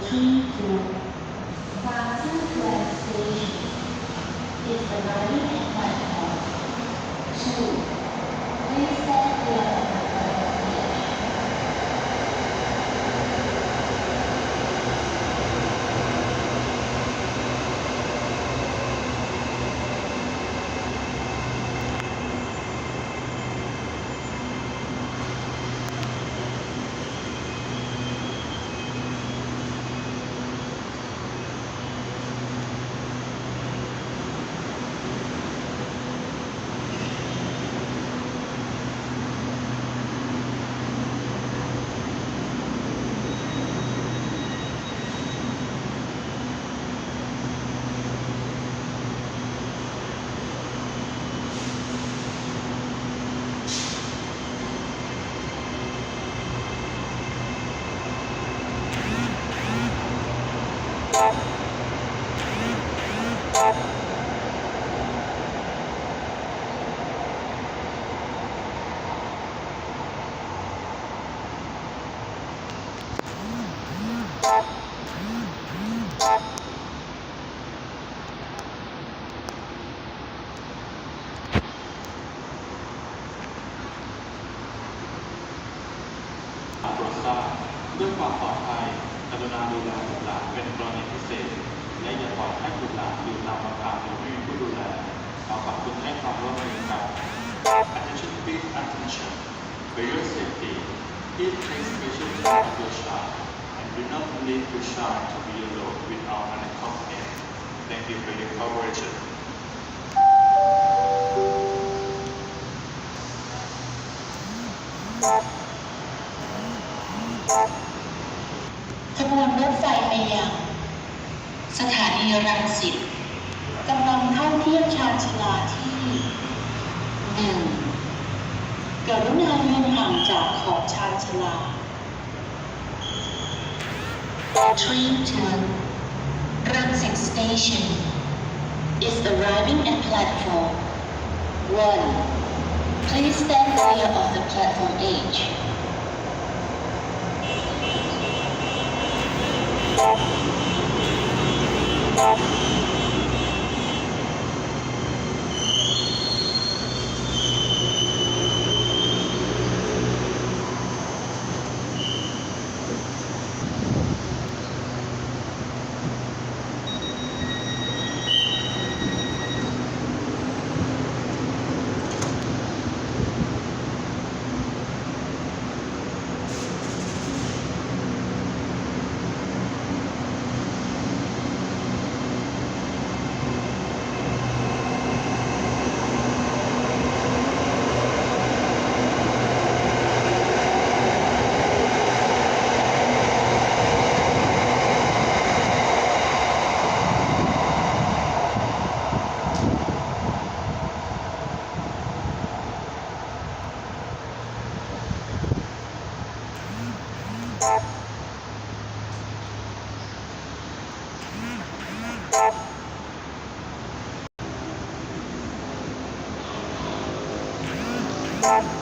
3 to Plaza Flag Station is arriving at platform 2. Please stand clear of the platform edge.โปรดทราบด้วยความปลอดภัยกรุณาดูแลบุตรหลานเป็นกรณีพิเศษและอย่าปล่อยให้บุตรหลานอยู่ตามลำพังโดยไม่มีผู้ดูแลขอขอบคุณให้ความร่วมมือครับ Attention please attention for your safety please take special care of your child and do not leave your child to be alone without an accompaniant. Thank you for your cooperation. ขบวนรถไฟไปยังสถานีรังสิตกำลังเข้าเทียบชานชาลาที่ 1. กรุณายืนห่างจากขอบชานชาลา Train to Rangsit Station is arriving at platform 1. Please stand clear of the platform edge. Bye.